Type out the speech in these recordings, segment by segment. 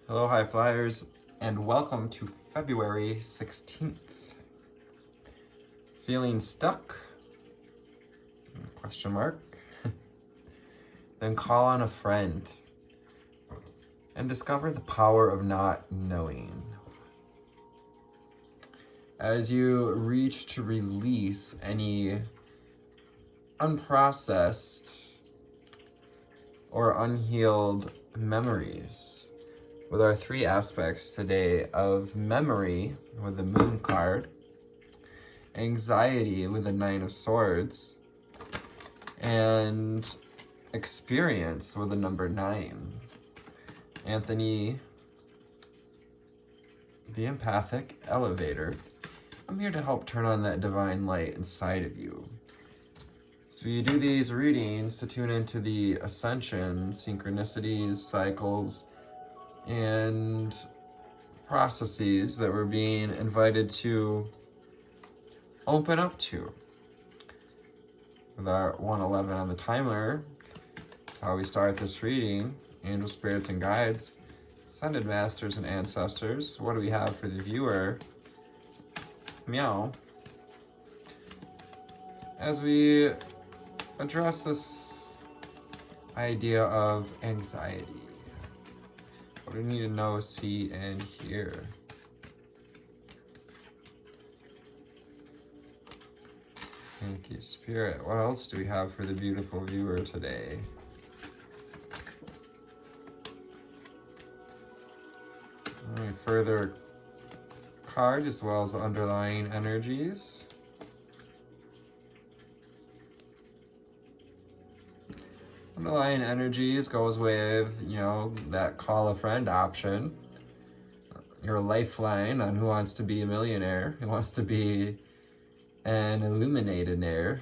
Hello, high flyers, and welcome to February 16th. Feeling stuck? Question mark. Then call on a friend and discover the power of not knowing. As you reach to release any unprocessed or unhealed memories, with our three aspects today of memory with the Moon card, anxiety with the Nine of Swords, and experience with the number 9. Anthony, the empathic elevator. I'm here to help turn on that divine light inside of you. So you do these readings to tune into the ascension, synchronicities, cycles, and processes that we're being invited to open up to. With our 111 on the timer, that's how we start this reading. Angel spirits and guides, ascended masters and ancestors. What do we have for the viewer? Meow. As we address this idea of anxiety, what do we need to know, see, and hear? Thank you, Spirit. What else do we have for the beautiful viewer today? All right, further card as well as the underlying energies. Underlying energies goes with, that call a friend option. Your lifeline on who wants to be a millionaire, who wants to be an illuminated-aire.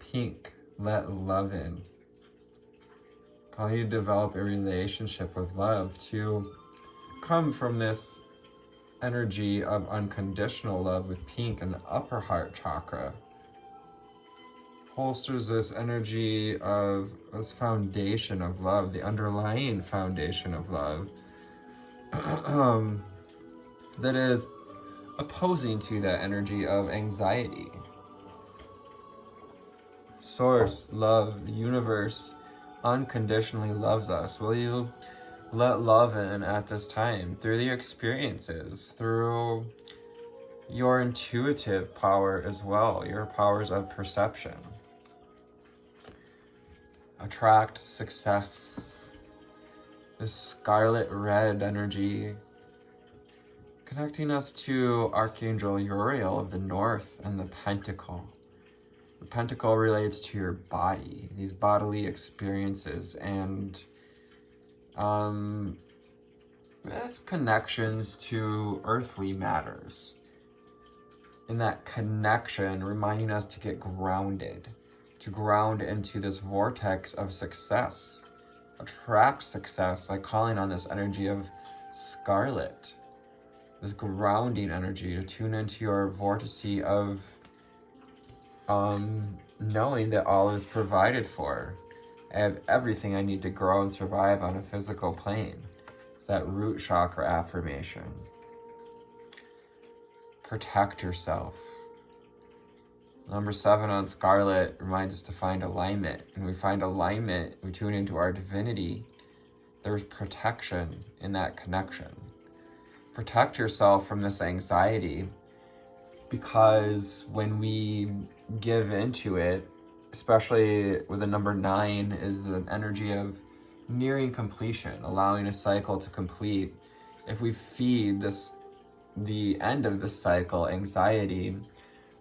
Pink, let love in. Calling you to develop a relationship with love, to come from this energy of unconditional love with pink in the upper heart chakra. Holsters this energy of this foundation of love, the underlying foundation of love, that is opposing to that energy of anxiety. Source, love, universe unconditionally loves us. Will you let love in at this time through the experiences, through your intuitive power as well, your powers of perception? Attract success, this scarlet red energy, connecting us to Archangel Uriel of the North and the Pentacle. The Pentacle relates to your body, these bodily experiences, and as connections to earthly matters. In that connection, reminding us to get grounded, to ground into this vortex of success. Attract success by calling on this energy of scarlet, this grounding energy, to tune into your vortex of knowing that all is provided for. I have everything I need to grow and survive on a physical plane. It's that root chakra affirmation. Protect yourself. Number 7 on Scarlet reminds us to find alignment. When we find alignment, we tune into our divinity. There's protection in that connection. Protect yourself from this anxiety, because when we give into it, especially with the number 9, is the energy of nearing completion, allowing a cycle to complete. If we feed the end of this cycle, anxiety,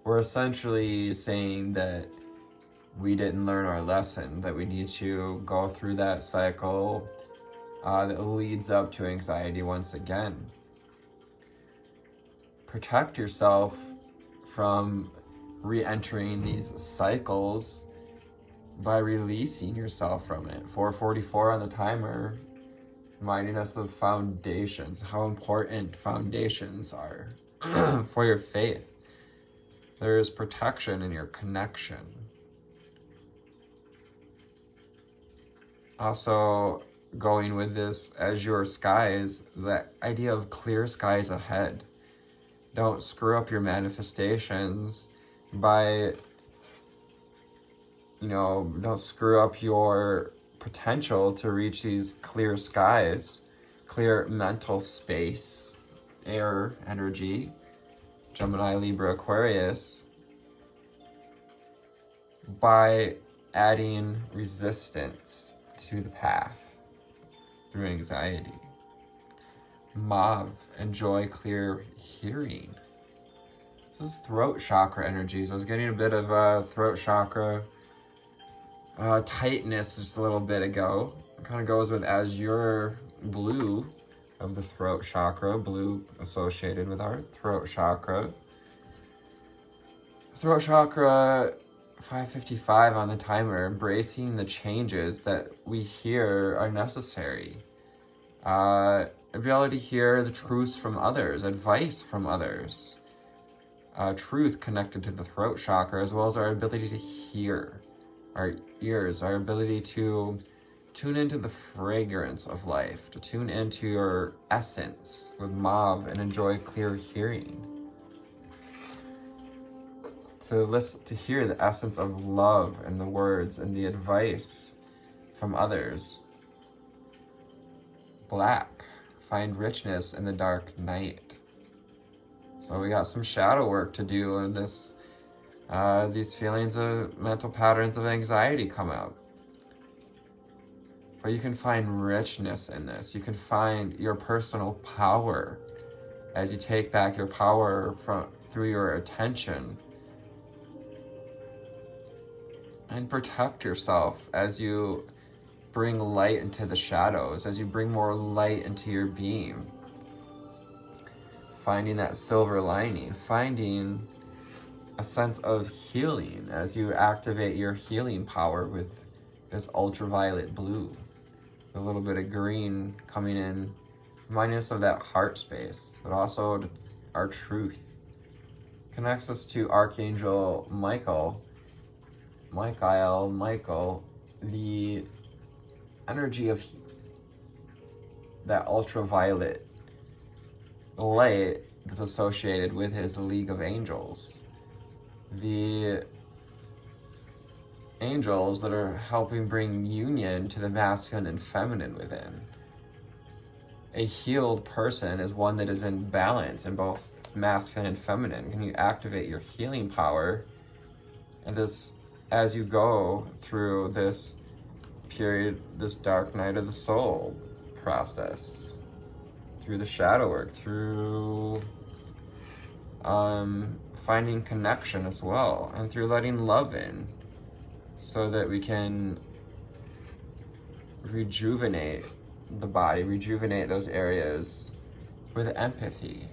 we're essentially saying that we didn't learn our lesson, that we need to go through that cycle that leads up to anxiety once again. Protect yourself from re-entering these cycles by releasing yourself from it. 444 on the timer, reminding us of foundations, how important foundations are for your faith. There is protection in your connection. Also, going with this azure skies, that idea of clear skies ahead. Don't screw up your manifestations by, don't screw up your potential to reach these clear skies, clear mental space, air energy, Gemini, Libra, Aquarius, by adding resistance to the path through anxiety. Mauve, enjoy clear hearing. So this throat chakra energies. I was getting a bit of throat chakra tightness just a little bit ago. It kind of goes with azure blue of the throat chakra, blue associated with our throat chakra. Throat chakra 5:55 on the timer, embracing the changes that we hear are necessary. Ability to hear the truths from others, advice from others. Truth connected to the throat chakra, as well as our ability to hear. Our ears, our ability to tune into the fragrance of life, to tune into your essence with mauve and enjoy clear hearing. To listen, to hear the essence of love and the words and the advice from others. Black, find richness in the dark night. So we got some shadow work to do in this. These feelings of mental patterns of anxiety come out. But you can find richness in this. You can find your personal power as you take back your power through your attention. And protect yourself as you bring light into the shadows, as you bring more light into your being. Finding that silver lining, finding a sense of healing as you activate your healing power with this ultraviolet blue. A little bit of green coming in, reminding us of that heart space, but also our truth. Connects us to Archangel Michael, the energy of that ultraviolet light that's associated with his League of Angels. The angels that are helping bring union to the masculine and feminine within. A healed person is one that is in balance in both masculine and feminine. Can you activate your healing power? And this, as you go through this period, this dark night of the soul process, through the shadow work, through finding connection as well, and through letting love in, so that we can rejuvenate the body, rejuvenate those areas with empathy.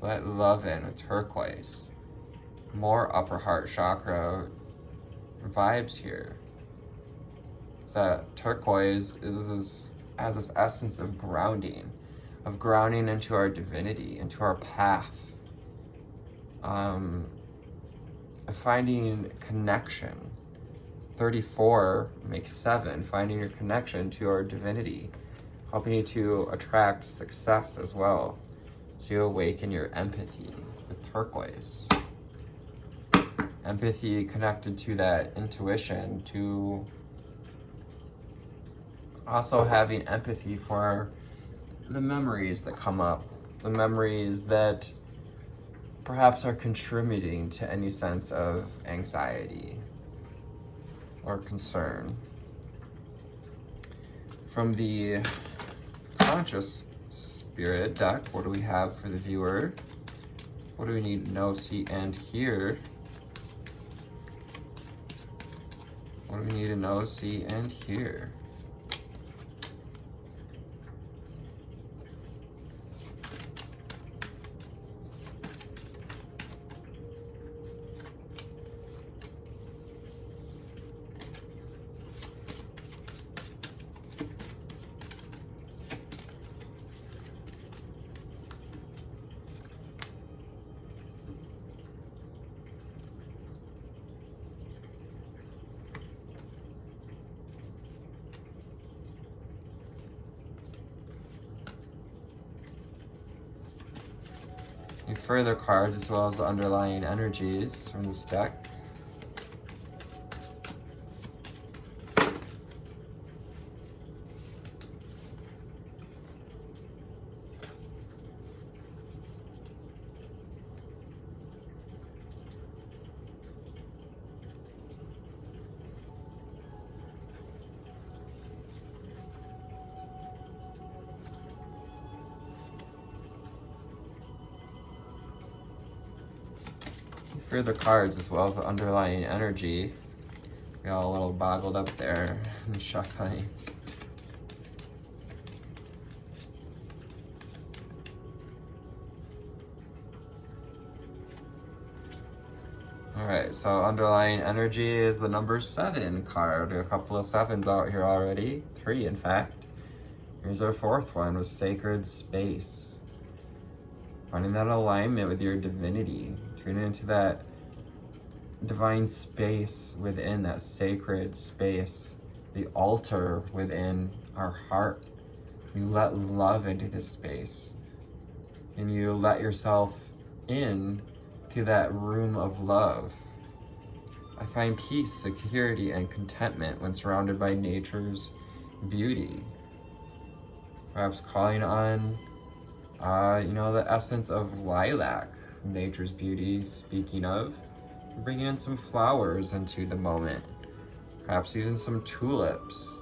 Let love in a turquoise. More upper heart chakra vibes here. So that turquoise has this essence of grounding into our divinity, into our path. Finding connection. 34 makes 7, finding your connection to our divinity, helping you to attract success as well, to awaken your empathy with turquoise. Empathy connected to that intuition, to also having empathy for the memories that come up, the memories that perhaps are contributing to any sense of anxiety or concern. From the conscious spirit deck, what do we have for the viewer? What do we need to know, see, and hear? What do we need to know, see, and hear? Any further cards as well as the underlying energies from this deck. Further cards as well as the underlying energy. Got a little boggled up there and shuffling. Alright, so underlying energy is the number 7 card. A couple of 7s out here already. 3, in fact. Here's our 4th one with sacred space. Finding that alignment with your divinity. Tuning into that divine space within, that sacred space. The altar within our heart. You let love into this space. And you let yourself in to that room of love. I find peace, security, and contentment when surrounded by nature's beauty. Perhaps calling on, the essence of lilac, nature's beauty, speaking of. Bringing in some flowers into the moment. Perhaps even some tulips.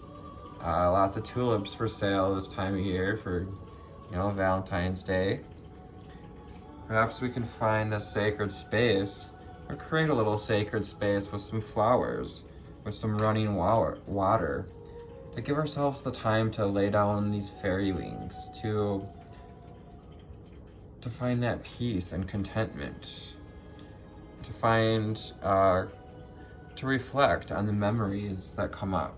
Lots of tulips for sale this time of year for, Valentine's Day. Perhaps we can find the sacred space or create a little sacred space with some flowers, with some running water, to give ourselves the time to lay down these fairy wings, to find that peace and contentment, to find, to reflect on the memories that come up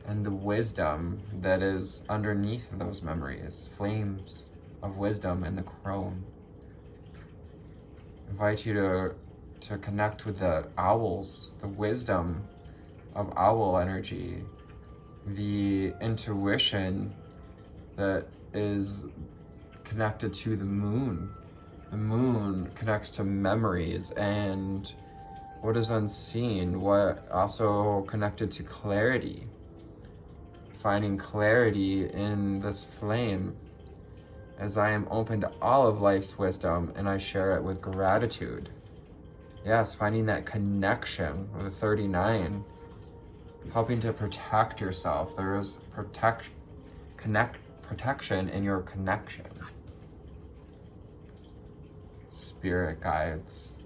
and the wisdom that is underneath those memories, flames of wisdom in the crown. Invite you to connect with the owls, the wisdom of owl energy, the intuition that is connected to the moon. The moon connects to memories and what is unseen, what also connected to clarity. Finding clarity in this flame as I am open to all of life's wisdom and I share it with gratitude. Yes, finding that connection with the 39, helping to protect yourself. There is protection in your connection. Spirit guides.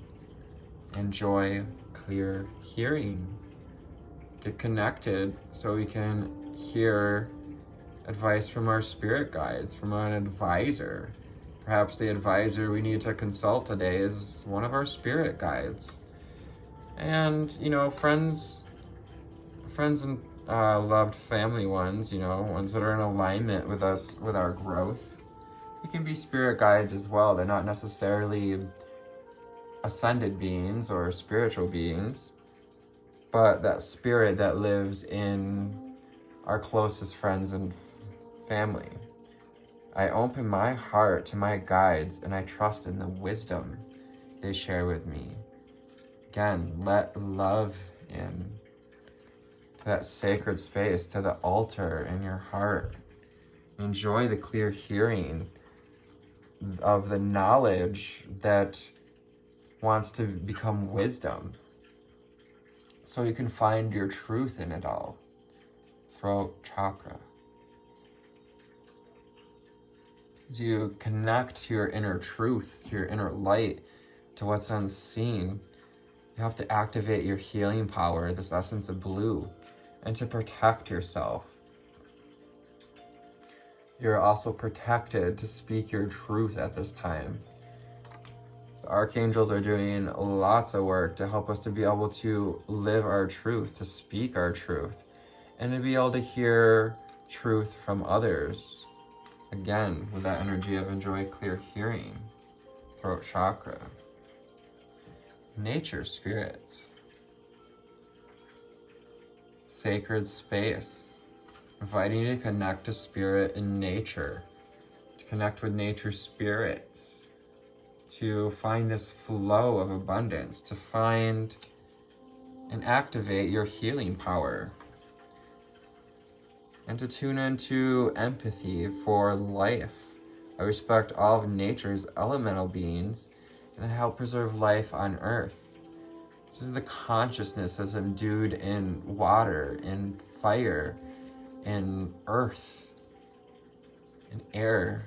Enjoy clear hearing. Get connected so we can hear advice from our spirit guides, from an advisor. Perhaps the advisor we need to consult today is one of our spirit guides. And, friends and loved family ones, ones that are in alignment with us, with our growth. They can be spirit guides as well. They're not necessarily ascended beings or spiritual beings, but that spirit that lives in our closest friends and family. I open my heart to my guides and I trust in the wisdom they share with me. Again, let love in to that sacred space, to the altar in your heart. Enjoy the clear hearing of the knowledge that wants to become wisdom, so you can find your truth in it all. Throat chakra. As you connect to your inner truth, to your inner light, to what's unseen, you have to activate your healing power, this essence of blue, and to protect yourself. You're also protected to speak your truth at this time. The archangels are doing lots of work to help us to be able to live our truth, to speak our truth, and to be able to hear truth from others. Again, with that energy of enjoy clear hearing. Throat chakra. Nature spirits. Sacred space. Inviting you to connect to spirit in nature. To connect with nature spirits, to find this flow of abundance, to find and activate your healing power, and to tune into empathy for life. I respect all of nature's elemental beings, and I help preserve life on earth. This is the consciousness that's endued in water, in fire, in earth, in air.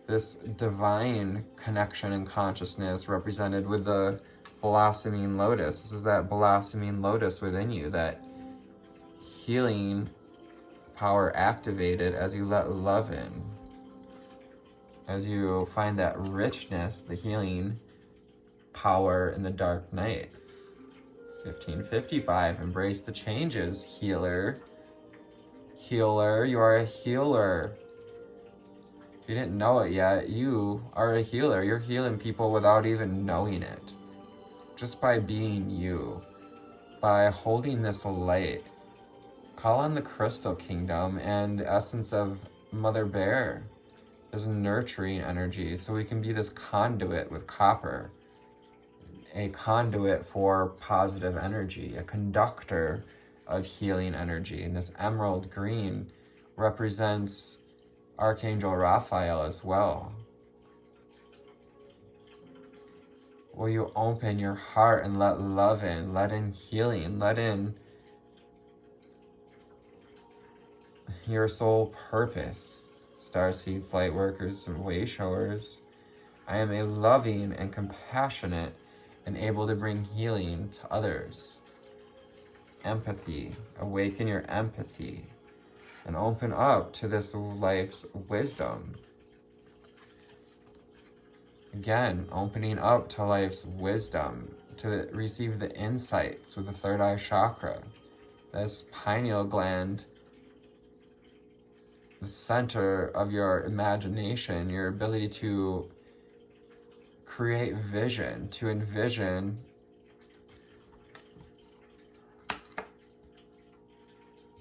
This divine connection and consciousness represented with the blossoming lotus. This is that blossoming lotus within you, that healing power activated as you let love in. As you find that richness, the healing power in the dark night. 1555, embrace the changes, healer. Healer, you are a healer. If you didn't know it yet, you are a healer. You're healing people without even knowing it. Just by being you, by holding this light. Call on the crystal kingdom and the essence of Mother Bear. There's nurturing energy, so we can be this conduit with copper. A conduit for positive energy, a conductor of healing energy. And this emerald green represents Archangel Raphael as well. Will you open your heart and let love in, let in healing, let in your soul purpose? Starseeds, lightworkers, and way showers. I am a loving and compassionate and able to bring healing to others. Empathy, awaken your empathy and open up to this life's wisdom. Again, opening up to life's wisdom, to receive the insights with the third eye chakra, this pineal gland, the center of your imagination, your ability to create vision, to envision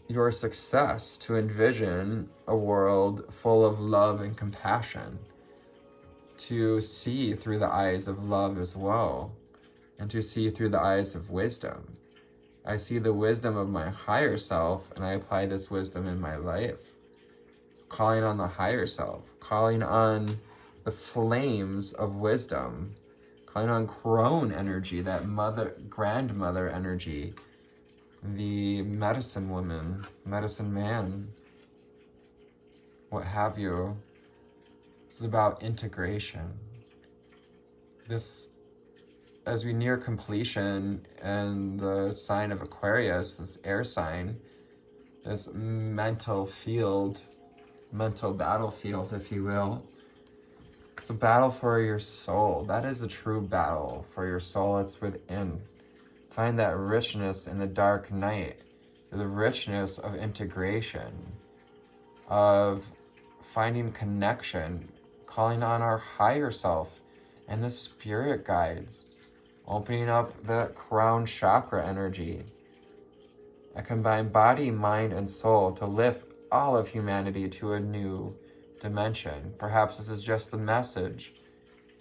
your success, to envision a world full of love and compassion, to see through the eyes of love as well, and to see through the eyes of wisdom. I see the wisdom of my higher self, and I apply this wisdom in my life. Calling on the higher self, calling on the flames of wisdom, calling on crone energy, that grandmother energy, the medicine woman, medicine man, what have you. This is about integration. This, as we near completion and the sign of Aquarius, this air sign, this mental field, mental battlefield, if you will. It's a battle for your soul. That is a true battle for your soul. It's within. Find that richness in the dark night, the richness of integration, of finding connection, calling on our higher self and the spirit guides, opening up the crown chakra energy. I combine body, mind, and soul to lift all of humanity to a new dimension. Perhaps this is just the message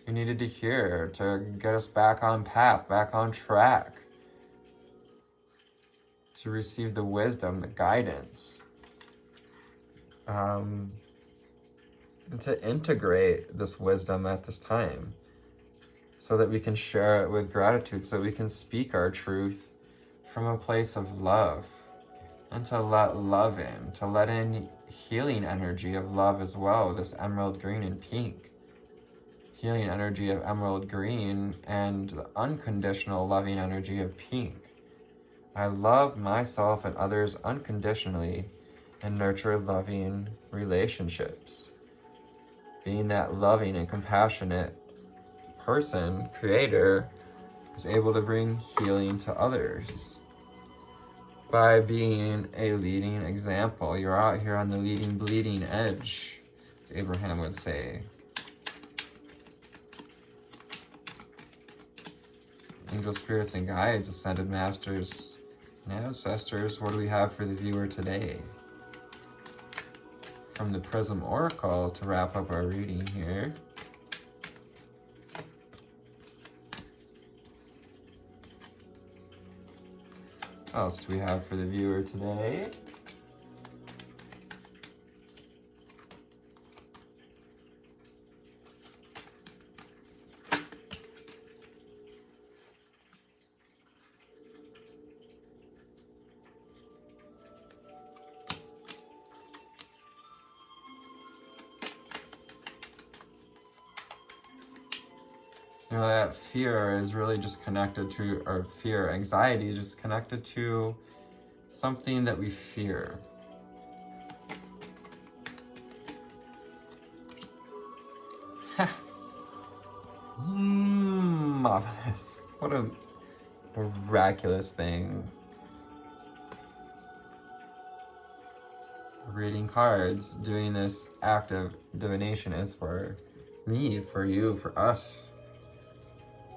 you needed to hear to get us back on path, back on track, to receive the wisdom, the guidance, and to integrate this wisdom at this time so that we can share it with gratitude, so we can speak our truth from a place of love, and to let love in, to let in healing energy of love as well, this emerald green and pink. Healing energy of emerald green and the unconditional loving energy of pink. I love myself and others unconditionally and nurture loving relationships. Being that loving and compassionate person, creator, is able to bring healing to others. By being a leading example. You're out here on the leading, bleeding edge, as Abraham would say. Angel spirits and guides, ascended masters and ancestors, what do we have for the viewer today? from the Prism Oracle to wrap up our reading here. What else do we have for the viewer today? You know, that fear is really just connected to, or fear, anxiety is just connected to something that we fear. Marvelous. What a miraculous thing. Reading cards, doing this act of divination is for me, for you, for us.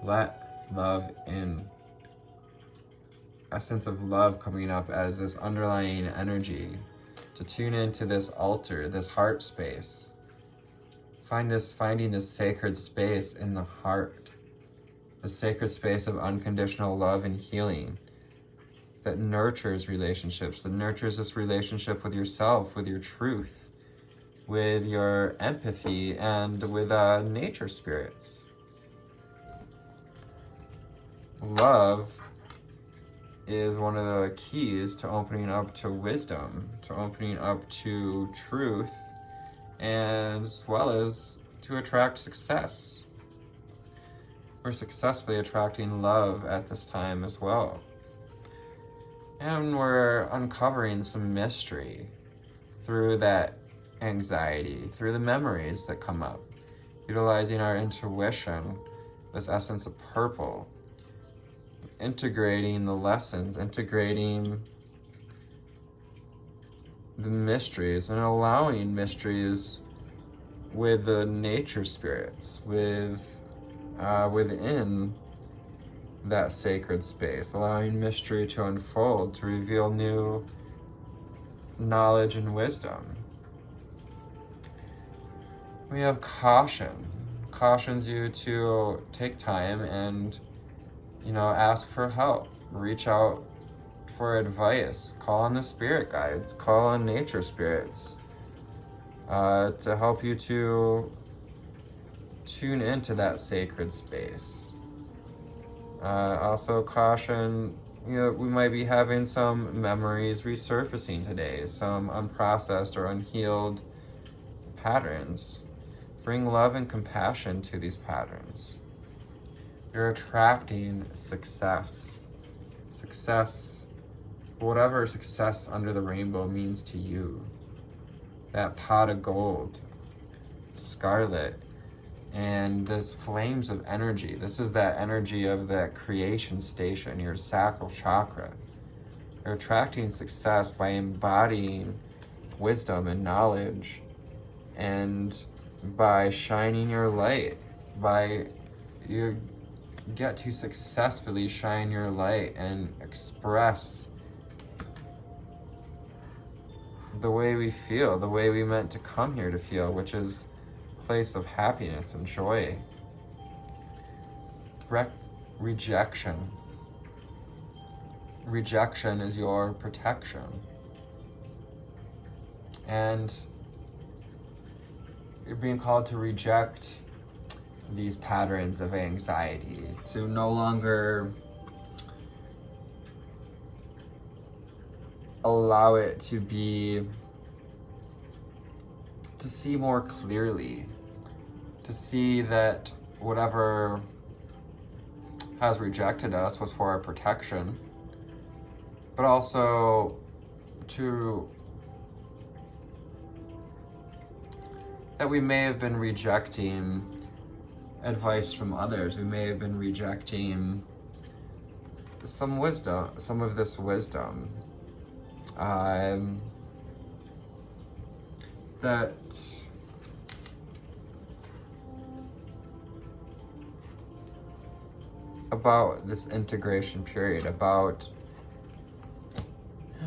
Let love in. A sense of love coming up as this underlying energy to tune into this altar, this heart space. Finding this sacred space in the heart, the sacred space of unconditional love and healing that nurtures relationships, that nurtures this relationship with yourself, with your truth, with your empathy, and with nature spirits. Love is one of the keys to opening up to wisdom, to opening up to truth, and as well as to attract success. We're successfully attracting love at this time as well. And we're uncovering some mystery through that anxiety, through the memories that come up, utilizing our intuition, this essence of purple, integrating the lessons, integrating the mysteries, and allowing mysteries with the nature spirits, within that sacred space, allowing mystery to unfold, to reveal new knowledge and wisdom. We have caution. Cautions you to take time and, ask for help. Reach out for advice. Call on the spirit guides. Call on nature spirits to help you to tune into that sacred space. Also caution, we might be having some memories resurfacing today, some unprocessed or unhealed patterns. Bring love and compassion to these patterns. You're attracting success. Success, whatever success under the rainbow means to you. That pot of gold, scarlet, and this flames of energy. This is that energy of that creation station, your sacral chakra. You're attracting success by embodying wisdom and knowledge, and by shining your light, you get to successfully shine your light and express the way we feel, the way we meant to come here to feel, which is a place of happiness and joy. Rejection. Rejection is your protection. And you're being called to reject these patterns of anxiety, to no longer allow it to see more clearly, to see that whatever has rejected us was for our protection, but also that we may have been rejecting advice from others. We may have been rejecting some wisdom, some of this wisdom that about this integration period, about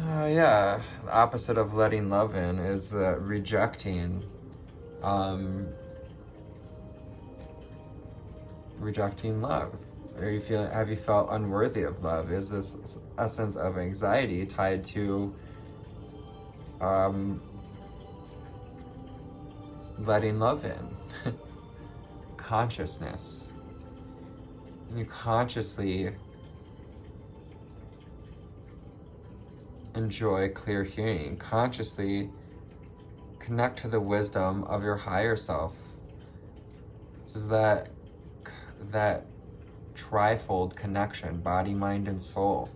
Yeah, the opposite of letting love in is rejecting. Rejecting love. Have you felt unworthy of love? Is this essence of anxiety tied to letting love in? Consciousness. You consciously enjoy clear hearing, consciously connect to the wisdom of your higher self. This is that trifold connection, body, mind, and soul.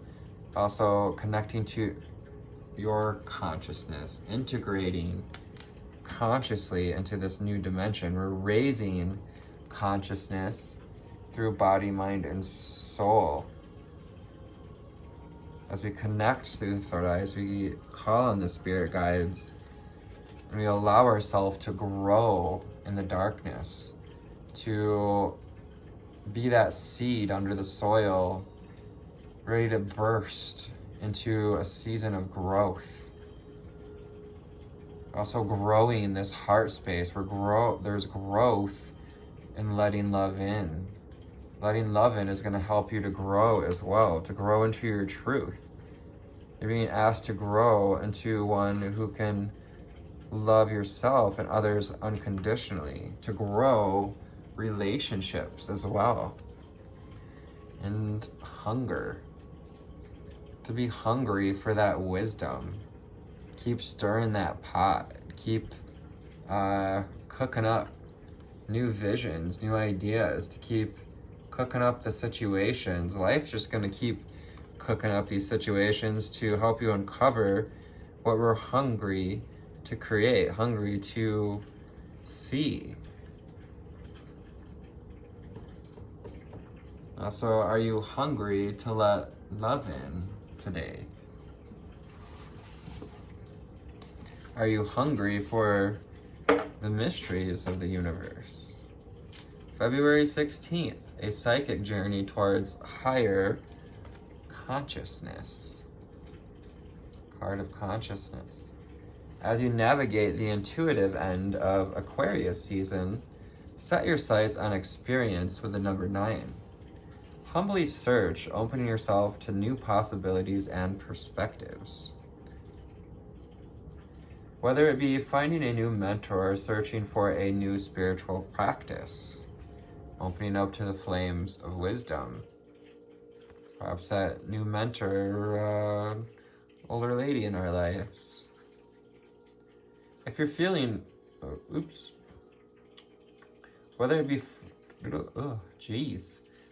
Also connecting to your consciousness, integrating consciously into this new dimension. We're raising consciousness through body, mind, and soul. As we connect through the third eye, as we call on the spirit guides, and we allow ourselves to grow in the darkness, to be that seed under the soil, ready to burst into a season of growth. Also growing this heart space where there's growth in letting love in. Letting love in is going to help you to grow as well, to grow into your truth. You're being asked to grow into one who can love yourself and others unconditionally, to grow relationships as well. And hunger. To be hungry for that wisdom. Keep stirring that pot. Keep cooking up new visions, new ideas, to keep cooking up the situations. Life's just going to keep cooking up these situations to help you uncover what we're hungry to create, hungry to see. Also, are you hungry to let love in today? Are you hungry for the mysteries of the universe? February 16th, a psychic journey towards higher consciousness. Card of consciousness. As you navigate the intuitive end of Aquarius season, set your sights on experience with the number 9. Humbly search, opening yourself to new possibilities and perspectives. Whether it be finding a new mentor or searching for a new spiritual practice, opening up to the flames of wisdom. Perhaps that new mentor, older lady in our lives. If you're feeling, whether it be,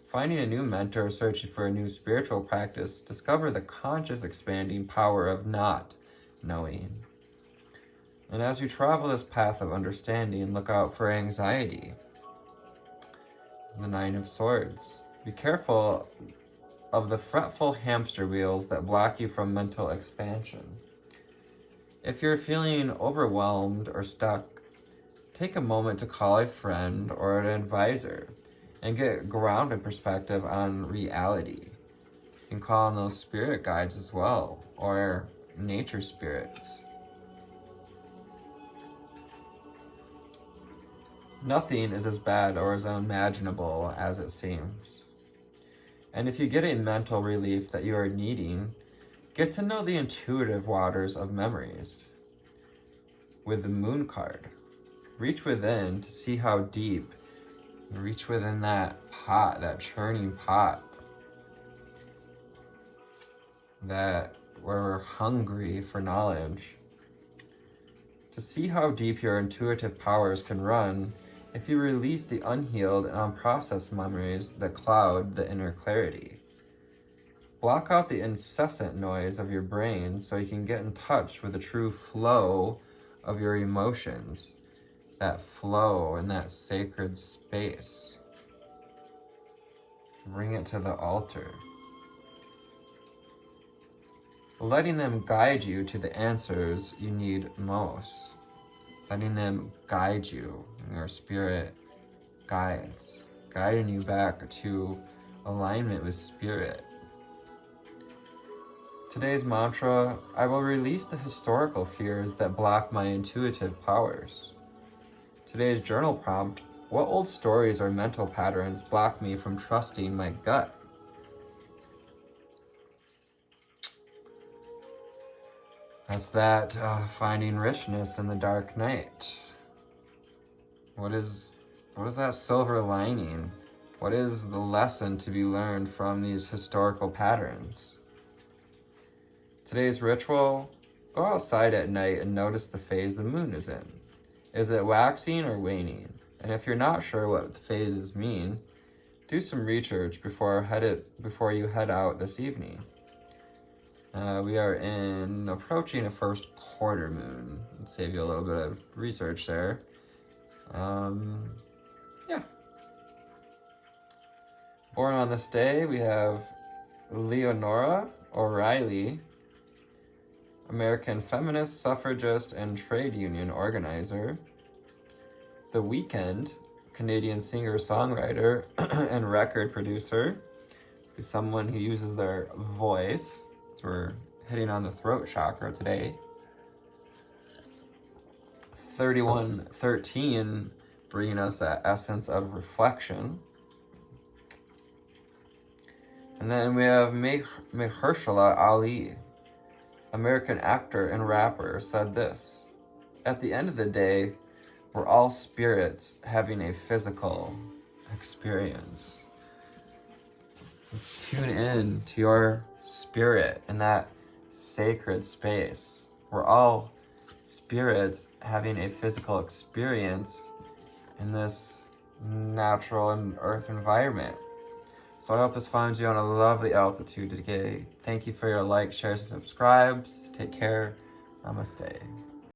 finding a new mentor or searching for a new spiritual practice, discover the conscious expanding power of not knowing. And as you travel this path of understanding, look out for anxiety. The 9 of Swords. Be careful of the fretful hamster wheels that block you from mental expansion. If you're feeling overwhelmed or stuck, take a moment to call a friend or an advisor and get grounded perspective on reality. You can call on those spirit guides as well, or nature spirits. Nothing is as bad or as unimaginable as it seems. And if you get a mental relief that you are needing, get to know the intuitive waters of memories. With the Moon card, reach within to see how deep, reach within that pot, that churning pot, that we're hungry for knowledge, to see how deep your intuitive powers can run if you release the unhealed and unprocessed memories that cloud the inner clarity. Block out the incessant noise of your brain so you can get in touch with the true flow of your emotions, that flow in that sacred space. Bring it to the altar. Letting them guide you to the answers you need most. Letting them guide you, your spirit guides, guiding you back to alignment with spirit. Today's mantra, I will release the historical fears that block my intuitive powers. Today's journal prompt, what old stories or mental patterns block me from trusting my gut? That's that finding richness in the dark night. What is that silver lining? What is the lesson to be learned from these historical patterns? Today's ritual, go outside at night and notice the phase the moon is in. Is it waxing or waning? And if you're not sure what the phases mean, do some research before you head out this evening. We are approaching a first quarter moon. Let's save you a little bit of research there. Yeah. Born on this day, we have Leonora O'Reilly, American feminist, suffragist, and trade union organizer. The Weeknd, Canadian singer-songwriter and record producer, is someone who uses their voice. So we're hitting on the throat chakra today. 3113, bringing us that essence of reflection. And then we have Mahershala Ali, American actor and rapper, said this: at the end of the day, we're all spirits having a physical experience. So tune in to your spirit in that sacred space. We're all spirits having a physical experience in this natural and earth environment. So I hope this finds you on a lovely altitude today. Thank you for your likes, shares, and subscribes. Take care. Namaste.